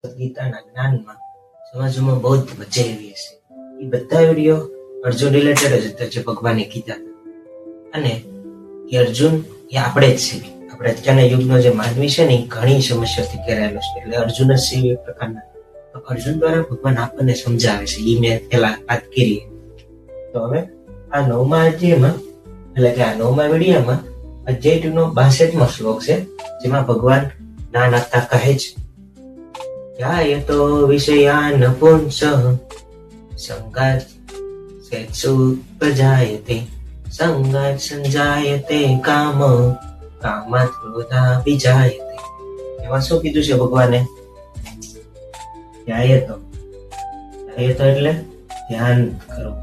ગીતાના જ્ઞાનમાં સમજવામાં બહુ જ મજા આવી હશે. એ બધા વિડીયો અર્જુન રિલેટેડ જ હતા જે ભગવાને કીધા હતા. અને એ અર્જુન એ આપણે જ છે. આપણે અત્યારના યુગનો જે માનવી છે ને એ ઘણી સમસ્યાથી ઘેરાયેલો છે. એટલે અર્જુન જ છે એક પ્રકારના. તો અર્જુન દ્વારા ભગવાન આપણને સમજાવે છે. એ મેં પેલા વાત કરી. તો હવે આ 9મા અધ્યાયમાં એટલે કે આ 9મા વિડીયોમાં અધ્યાય 2 નો 62મો શ્લોક છે, જેમાં ભગવાન જ્ઞાન આપતા કહે છે, યાયતો વિષયાન પુંસઃ સંગાત સેત્સુપજાયતે સંગાત સંજાયતે કામ કામાત ક્રોધા વિજાયતે. એમાં શું કીધું છે ભગવાને? યાયતો એટલે ધ્યાન કરવું.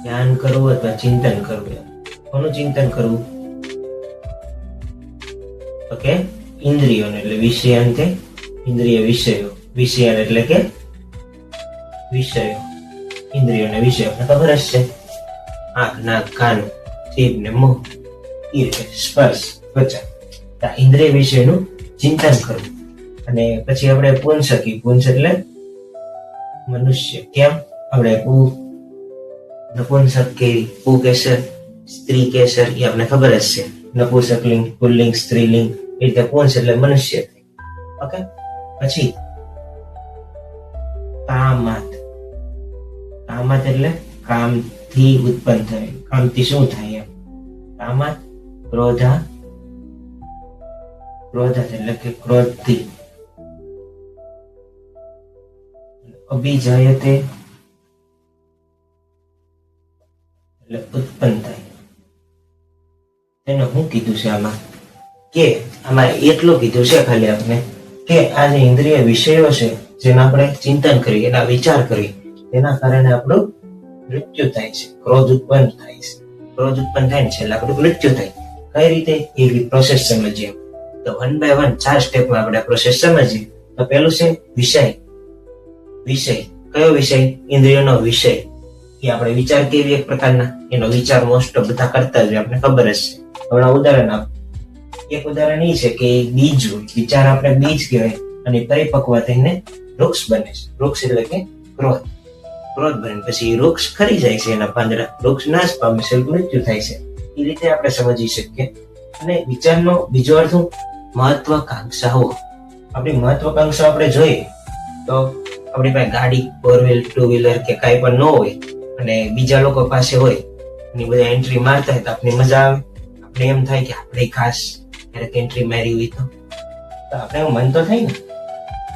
ધ્યાન કરવું અથવા ચિંતન કરવું. કોનું ચિંતન કરવું? તો કે ઇન્દ્રિયોને, એટલે વિષયાંતે ઇન્દ્રિય વિષયો. વિષય એટલે કે વિષયો, ઇન્દ્રિયોને વિષયો ખબર જ છે. આંખ, નાક, કાન, જીભ ને મોં, એ રીતે સ્પર્શ, ત્વચા, ઇન્દ્રિય વિષયનું ચિંતન કરવું. અને પછી આપણે પુંસકી, પુંસ એટલે મનુષ્ય. કેમ? આપણે નપુંસક કે પુકેસર, સ્ત્રી કેસર, એ આપણે ખબર જ છે. નપુંસકલિંગ, પુલ્લિંગ, સ્ત્રીલિંગ, એ રીતે પુંસ એટલે મનુષ્ય. ઓકે. પછી કામાત. કામાત એટલે કામથી ઉત્પન્ન થાય. કામથી શું થાય એમ? કામાત ક્રોધા. ક્રોધા એટલે કે ક્રોધથી. અભિજાયતે એટલે ઉત્પન્ન થાય. એને શું કીધું છે આમાં? કે આમાં એટલું કીધું છે ખાલી આપણે કે આ જે ઇન્દ્રિય વિષયો છે જેના આપણે ચિંતન કરીએ, એના વિચાર કરીએ, તેના કારણે આપણું મૃત્યુ થાય છે. ક્રોધ ઉત્પન્ન થાય છે. ક્રોધ ઉત્પન્ન થાય છે એટલે આપણું મૃત્યુ થાય. કઈ રીતે? એ પ્રોસેસ સમજીએ. તો 1 by 1 4 સ્ટેપમાં આપણે પ્રોસેસ સમજીએ. તો પેલું છે વિષય. વિષય કયો વિષય? ઇન્દ્રિયોનો વિષય. એ આપણે વિચાર કેવી એક પ્રકારના, એનો વિચાર મોસ્ટ બધા કરતા જ આપણે ખબર જ છે. હમણાં ઉદાહરણ આપ. એક ઉદાહરણ એ છે કે બીજ હોય. વિચાર આપણે બીજ કહેવાય અને પરિપક્વ થઈને વૃક્ષ બને છે. વૃક્ષ એટલે કે ક્રોધ. ક્રોધ બને પછી વૃક્ષ ખરી જાય છે, એના પાંદડા, વૃક્ષ નાશ પામે છે, મૃત્યુ થાય છે. એ રીતે આપણે સમજી શકીએ. અને વિચારનો બીજો અર્થ મહત્વાકાંક્ષાઓ. આપણી મહત્વાકાંક્ષા આપણે જોઈએ તો આપણી પાસે ગાડી, 4 વ્હીલ, 2 વ્હીલર કે કાંઈ પણ ન હોય અને બીજા લોકો પાસે હોય અને બધા એન્ટ્રી મારતા હોય તો આપણે મજા આવે. આપણે એમ થાય કે આપણે ખાસ ક્યારેક એન્ટ્રી મારી હોય તો આપણે એવું મન તો થાય ને.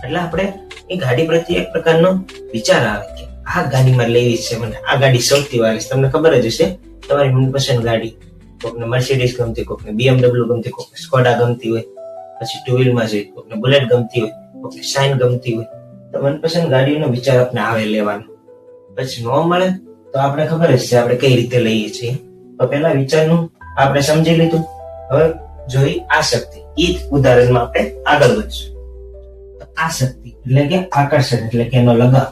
એટલે આપણે એ ગાડી પ્રત્યે એક પ્રકારનો વિચાર આવે કે આ ગાડીમાં લેવી છે મને, આ ગાડી સૌથી વાલી છે. તમને ખબર જ હશે તમારી મનપસંદ ગાડી. કોકને મર્સિડીઝ ગમતી, કોકને BMW ગમતી, કોકને સ્કોડા ગમતી હોય. પછી 2 વ્હીલમાં જોઈએ કોકને બુલેટ ગમતી હોય, કોકને શાઇન ગમતી હોય. તો મનપસંદ ગાડીનો વિચાર આપણે આવે લેવાનો. પછી ન મળે તો આપણે ખબર જ છે આપણે કઈ રીતે લઈએ છીએ. તો પેલા વિચારનું આપણે સમજી લીધું. હવે જોઈ આસક્તિ. એ જ ઉદાહરણમાં આપણે આગળ વધશું. આસક્તિ એટલે કે આકર્ષણ, એટલે કે એનો લગાવ.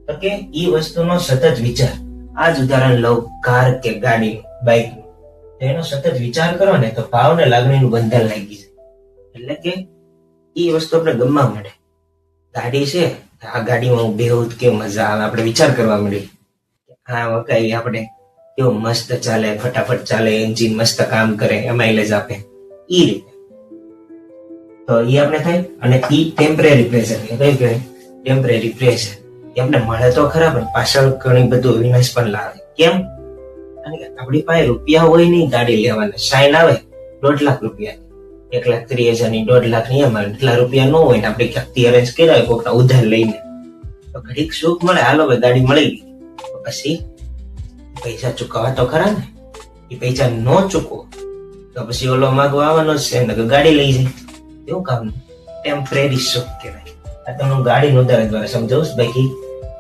તો કે એ વસ્તુનો સતત વિચાર. આ જ ઉદાહરણ લઉં કાર કે ગાડીનું, બાઇકનું. એનો સતત વિચાર કરો ને તો ભાવ ને લાગણીનું બંધન લાગી જાય. એટલે કે એ વસ્તુ આપણે ગમવા મળે. ગાડી છે, આ ગાડીમાં હું બેહું કેમ મજા આવે, આપણે વિચાર કરવા મળી. હા વકાઈ આપણે કેવું મસ્ત ચાલે, ફટાફટ ચાલે, એન્જિન મસ્ત કામ કરે, માઇલેજ આપે. એ રીતે તો એ આપણે થાય. અને એ ટેમ્પરરી પ્રેશર. કયું કહેવાય? Temporary pressure. એ આપણે મળે તો ખરા પણ પાછળ ઘણી બધું વિનાશ પણ લાવે. કેમ? કારણ કે આપણી પાસે રૂપિયા હોય નહીં ગાડી લેવાના. સાઈન આવે 1.5 લાખ રૂપિયા, 1,30,000 ની, 1.5 લાખ ની. અમારે એટલા રૂપિયા ન હોય ને આપણે ક્યાંકથી અરેન્જ કર્યા કોઈના ઉધાર લઈને તો ઘડીક સુખ મળે. હાલો ભાઈ ગાડી મળી ગઈ. તો પછી પૈસા ચૂકવવા તો ખરા ને. એ પૈસા ન ચૂકવો તો પછી ઓલો માગવા આવવાનો જ છે ને ગાડી લઈ જાય. એવું કામ ટેમ્પરરી સુખ કહેવાય. આ તમને હું ગાડીનું ઉદાહરણ દ્વારા સમજાવું. બાકી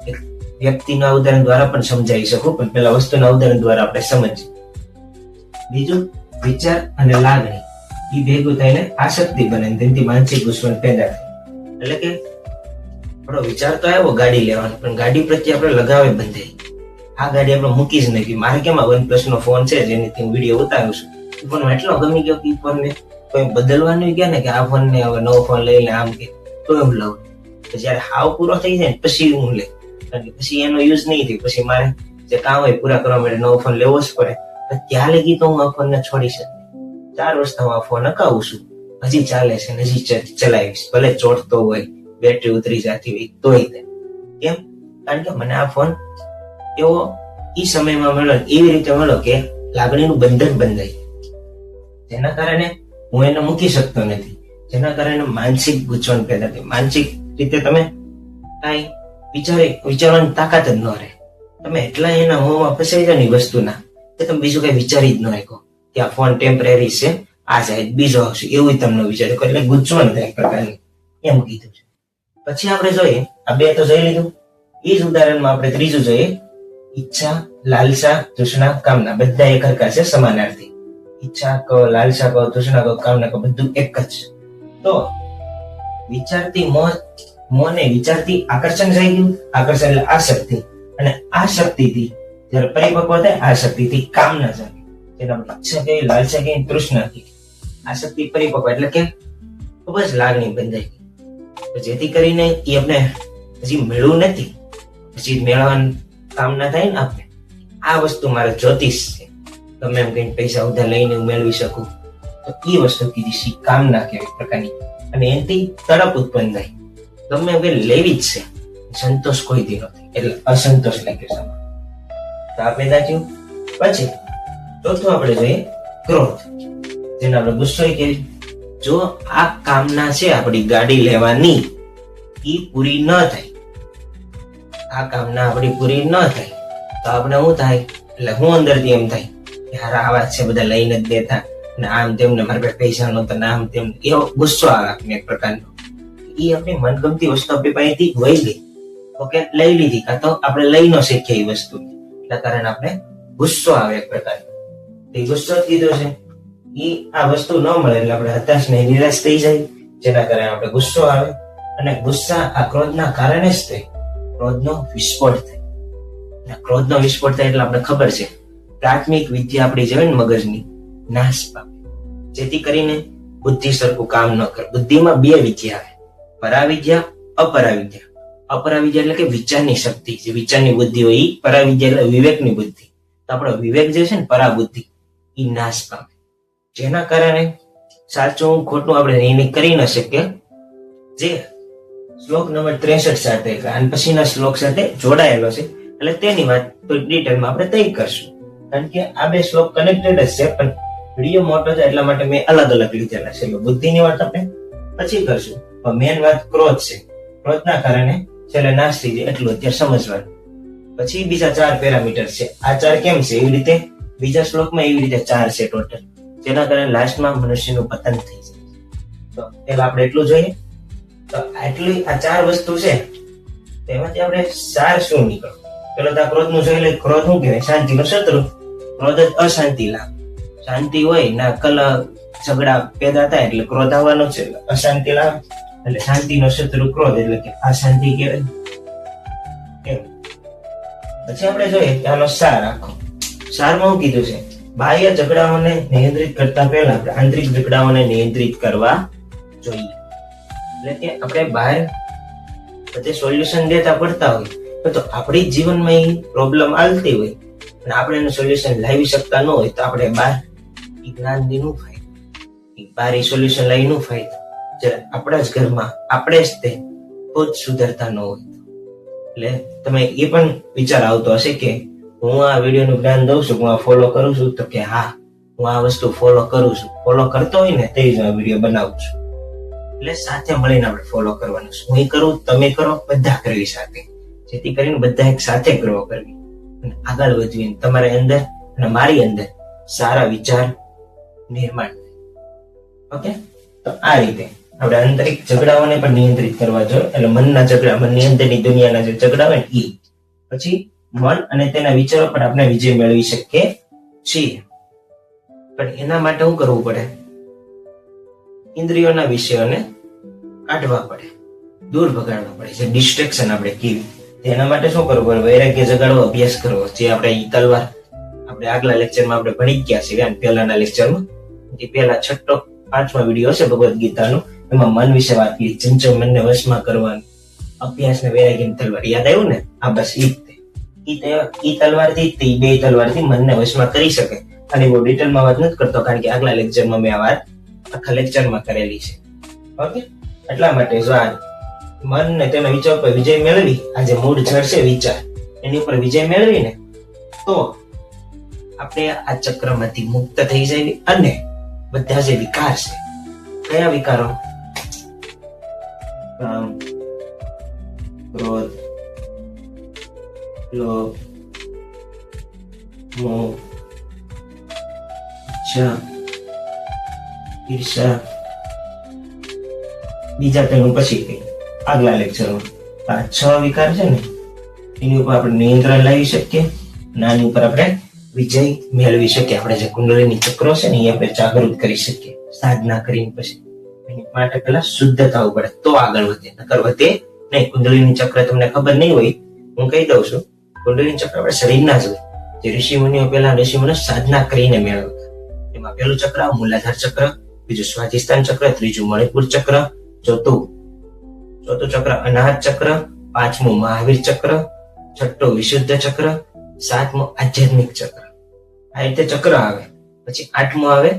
એક વ્યક્તિના ઉદાહરણ દ્વારા પણ સમજાવી શકું, પણ પેલા વસ્તુના ઉદાહરણ દ્વારા આપણે સમજીએ. બીજું વિચાર અને લાગણી. એ ભેગું થઈને આસક્તિ બને, તેનાથી માનસિક ઘૂંસવણ પેદા થાય. એટલે કે આપણો વિચાર તો આવ્યો ગાડી લેવાનો, પણ ગાડી પ્રત્યે આપણે લગાવે બંધાઈ. આ ગાડી આપણે મૂકી જ નથી. મારે કેમ OnePlus નો ફોન છે જેની હું વિડીયો ઉતારું છું, પણ એટલો ગમી ગયો કે ફોન ને કોઈ બદલવાનું ગયા ને કે આ ફોન ને હવે નવો ફોન લઈને આમ કે તો હું લઉં. જયારે હાવ પૂરો થઈ જાય ને પછી હું લે, કારણ કે પછી એનો યુઝ નહીં થાય, પછી મારે જે કામ હોય પૂરા કરવા માટે નવો ફોન લેવો જ પડે. ત્યાં લગી તો હું આ ફોન ને છોડી શકું. 4 વર્ષથી હું આ ફોન અકાવું છું, હજી ચાલે છે ને હજી ચલાવીશ, ભલે ચોટતો હોય, બેટરી ઉતરી જતી હોય તોય તે. કેમ? કારણ કે મને આ ફોન એવો ઈ સમયમાં મળ્યો, એવી રીતે મળ્યો કે લાગણીનું બંધન બંધાય, જેના કારણે હું એને મૂકી શકતો નથી, જેના કારણે માનસિક ગૂંચવણ પેદા થાય. માનસિક રીતે તમે કાંઈ વિચારવાની તાકાત જ ન રહે. તમે એટલા એના મોહમાં ફસાઈ જાય ને વસ્તુના કે તમે બીજું કઈ વિચારી જ ન શકો કે આ ફોન ટેમ્પરરી છે, આ જાય બીજો આવશે, એવું તમને વિચાર એટલે ગૂંચવણ થાય પ્રકારની. એમ કીધું છે. પછી આપણે જોઈએ, આ 2 તો જોઈ લીધું. એ જ ઉદાહરણમાં આપણે ત્રીજું જોઈએ, ઈચ્છા, લાલસા, તૃષ્ણા, કામના, બધા એક હરખા છે, સમાનાર્થી. ઈચ્છા કહો, લાલસા કહો, તૃષ્ણા કહો, કામના કહો, બધું એક જ. તો વિચારતી મોને વિચારતી આકર્ષણ થઈ ગયું. આકર્ષણ એટલે આસક્તિ, અને આ શક્તિથી જયારે પરિપક્વ થાય, આ શક્તિથી કામના જાગે, જેના ઈચ્છા કહી, લાલસા કહી, તૃષ્ણા કહી. આ શક્તિ પરિપક્વ એટલે કે ખૂબ જ લાગણી બંધાઈ ગઈ, જેથી કરીને એ આપણે હજી મેળવું નથી, પછી મેળવવાની કામના થાય ને આપણે. આ વસ્તુ મારે જ્યોતિષ છે, ગમે એમ કઈ પૈસા ઉધાર લઈને હું મેળવી શકું, તો એ વસ્તુ કીધી કામના કેવી પ્રકારની, અને એનાથી તડપ ઉત્પન્ન થાય, ગમે એમ કઈ લેવી જ છે. સંતોષ કોઈ દી નથી, એટલે અસંતોષ લાગ્યો છે. તો આ પેદા થયું. પછી ચોથું આપણે જોઈએ ક્રોધ, જેને આપણે ગુસ્સો કહેવાય. જો આ કામના છે આપણી ગાડી લેવાની, એ પૂરી ન થાય, આ કામના આપણી પૂરી ન થાય, તો આપણે શું થાય, એટલે હું અંદરથી એમ થાય કે હારા આવા છે બધા લઈને જ દેતા, ને આમ તેમને મારા પાસે પૈસા નહોતા, ને આમ તેમ, એવો ગુસ્સો આવે આપણને એક પ્રકારનો. એ આપણી મનગમતી વસ્તુ આપણી પાસેથી વહી ગઈ, ઓકે, લઈ લીધી, કાં તો આપણે લઈ ન શીખીએ એ વસ્તુ, એટલા કારણે આપણે ગુસ્સો આવે એક પ્રકારનો. એ ગુસ્સો કીધો છે, એ આ વસ્તુ ન મળે એટલે આપણે હતાશ ને નિરાશ થઈ જાય, જેના કારણે આપણે ગુસ્સો આવે. અને ગુસ્સા આ ક્રોધના કારણે જ થાય, ક્રોધનો વિસ્ફોટ થાય. ક્રોધનો વિસ્ફોટ થાય એટલે આપણે ખબર છે પ્રાથમિક વિદ્યા આપણી જે મગજની નાશ પામે, જેથી કરીને બુદ્ધિ સરખું કામ ન કરે. બુદ્ધિમાં 2 વિદ્યા આવે, પરાવિદ્યા, અપરાવિદ્યા. અપરાવિદ્યા એટલે કે વિચારની શક્તિ, જે વિચારની બુદ્ધિ હોય, એ પરાવિદ્યા એટલે વિવેકની બુદ્ધિ. તો આપણો વિવેક જે છે ને, પરાબુદ્ધિ, એ નાશ પામે, જેના કારણે સાચું ખોટું આપણે નિર્ણય કરી ન શકીએ. જે શ્લોક નંબર 63 સાથે અને પછીના શ્લોક સાથે જોડાયેલો છે, એટલે તેની વાત ડિટેલમાં આપણે તય કરશું, કારણ કે આ 2 શ્લોક કનેક્ટેડ જ છે, પણ વિડીયો મોટો છે એટલા માટે મેં અલગ અલગ લીધેલા છે. બુદ્ધિની વાત આપણે પછી કરશું, પણ મેન વાત ક્રોધ છે. ક્રોધના કારણે છેલ્લે નાશ થઈ જાય એટલું અત્યારે સમજવાનું. પછી બીજા 4 પેરામીટર છે. આ 4 કેમ છે, એવી રીતે બીજા શ્લોકમાં એવી રીતે 4 છે ટોટલ, જેના કારણે લાસ્ટમાં મનુષ્યનું પતન થઈ જાય. તો પેલા આપણે એટલું જોઈએ. તો આટલી આ 4 વસ્તુ છે, તેમાંથી આપણે સાર શું નીકળો. પેલો તો ક્રોધ નું જોઈ લે. ક્રોધ શું કહેવાય? શાંતિનો શત્રુ. ક્રોધ જ અશાંતિ લાવે. શાંતિ હોય ના ઝઘડા પેદા થાય એટલે ક્રોધ આવવાનો છે, અશાંતિ લાવે, એટલે શાંતિનો શત્રુ ક્રોધ, એટલે કે અશાંતિ કહેવાય. પછી આપણે જોઈએ કે આનો સાર આખો. સારમાં શું કીધું છે? બાહ્ય ઝઘડાઓને નિયંત્રિત કરતા પહેલા આપણે આંતરિક ઝઘડાઓને નિયંત્રિત કરવા જોઈએ. એટલે કે આપણે બહાર બધે સોલ્યુશન દેતા પડતા હોય, તો આપણી જીવનમાં એ પ્રોબ્લેમ આવતી હોય અને આપણે એનું સોલ્યુશન લાવી શકતા ન હોય, તો આપણે બહાર જ્ઞાન નું ફાયદો, બહાર એ સોલ્યુશન લઈ નું ફાયદો. જ્યારે આપણા જ ઘરમાં આપણે જ તે ખુદ સુધરતા ન હોય. એટલે તમે એ પણ વિચાર આવતો હશે કે હું આ વિડીયો નું જ્ઞાન દઉં છું, હું આ ફોલો કરું છું, તો કે હા હું આ વસ્તુ ફોલો કરું છું. ફોલો કરતો હોય ને તે જ આ વિડીયો બનાવું છું. એટલે સાથે મળીને આપણે ફોલો કરવાનું છે. હું કરું, તમે કરો, બધા કરવી સાથે, જેથી કરીને બધા એક સાથે ગ્રો કરવી અને આગળ વધવી. તમારી અંદર અને મારી અંદર સારા વિચાર નિર્માણ થાય. ઓકે, તો આ રીતે આપણે આંતરિક ઝઘડાઓને પણ નિયંત્રિત કરવા જોઈએ. એટલે મનના ઝઘડા, મનની અંદરની દુનિયાના જે ઝઘડા હોય ને એ, પછી મન અને તેના વિચારો પર આપણે વિજય મેળવી શકીએ છીએ. પણ એના માટે શું કરવું પડે? ઇન્દ્રિયોના વિષયોને કાઢવા પડે, દૂર ભગાડવા પડે, જે ડિસ્ટ્રેક્શન આપણે કીધું. તેના માટે શું કરવું પડે? વૈરાગ્ય જગાડવો, અભ્યાસ કરવો. જે આપણે તલવાર આપણે આગલા લેક્ચરમાં આપણે ભણી ગયા છીએ, પહેલાના લેક્ચરમાં. જે પહેલા 6ઠો 5મા વિડીયો છે ભગવદ ગીતાનું, એમાં મન વિશે વાત કરી, ચંચળ મનને વશમાં કરવાનું, અભ્યાસ ને વૈરાગ્યની તલવાર. યાદ આવ્યું ને? આ બસ ઈ તલવારથી જ બે તલવારથી મનને વશમાં કરી શકે. અને બહુ ડિટેલમાં વાત નથી કરતો, કારણ કે આગલા લેક્ચરમાં મેં આ વાત આખા લેક્ચરમાં કરેલી છે. ઓકે, એટલા માટે જો આ મન ને તેના વિચાર પર વિજય મેળવી, આ જે મૂળ જળ છે વિચાર, એની ઉપર વિજય મેળવીને તો આપણે આ ચક્રમાંથી મુક્ત થઈ જાય. અને બધા જે વિકાર છે, કયા વિકારો? કામ, ક્રોધ, લોભ, મોહ, ઈચ્છા, ઈર્ષા, બીજા તેનું પછી કઈ આગલા લેક્ચરમાં. આ 6 વિકાર છે ને, એની ઉપર આપણે નિયંત્રણ લાવી શકીએ, આની ઉપર આપણે વિજય મેળવી શકીએ. આપણે જે કુંડળીની ચક્રો છે ને, એ આપણે જાગૃત કરી શકીએ સાધના કરીને. પછી એની માટે પેલા શુદ્ધ થવું પડે, તો આગળ વધે, નકર વધે નહીં. કુંડળીની ચક્ર તમને ખબર નહીં હોય, હું કહી દઉં છું. કુંડળીની ચક્ર આપણે શરીરના જ હોય. જે ઋષિ મુનિઓ પેલા સાધના કરીને મેળવતા. એમાં પેલું ચક્ર મૂલાધાર ચક્ર, બીજું સ્વાધિષ્ઠાન ચક્ર, ત્રીજું મણિપુર ચક્ર, ચોથું ચક્ર અનાહત ચક્ર, પાંચમું મહાવીર ચક્ર, છઠ્ઠું વિશુદ્ધ ચક્ર, સાતમું આધ્યાત્મિક ચક્ર. આ રીતે ચક્ર આવે. પછી 8મું આવે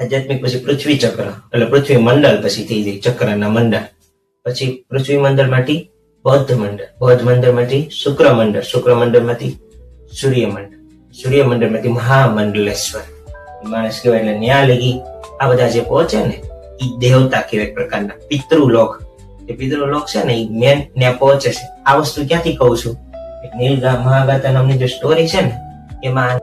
આધ્યાત્મિક, પછી પૃથ્વી ચક્ર, એટલે પૃથ્વી મંડળ પછી થઈ જાય ચક્રના મંડળ. પછી પૃથ્વી મંડળ માંથી બૌદ્ધ મંડળ, બૌદ્ધ મંડળ માંથી શુક્ર મંડળ, શુક્ર મંડળ માંથી સૂર્ય મંડળ, સૂર્ય મંડળ માંથી મહામંડલેશ્વર માણસ કહેવાય. એટલે ન્યા લગી આ બધા જે પહોંચે ને, એ દેવતા કહેવાય, એક પ્રકારના પિતૃલોક. એ પિતૃલોક છે ને, એ મેન ત્યાં પહોંચે છે. આ વસ્તુ ક્યાંથી કહું છું? નીલગામ મહાગાથા નામની જે સ્ટોરી છે ને, એમાં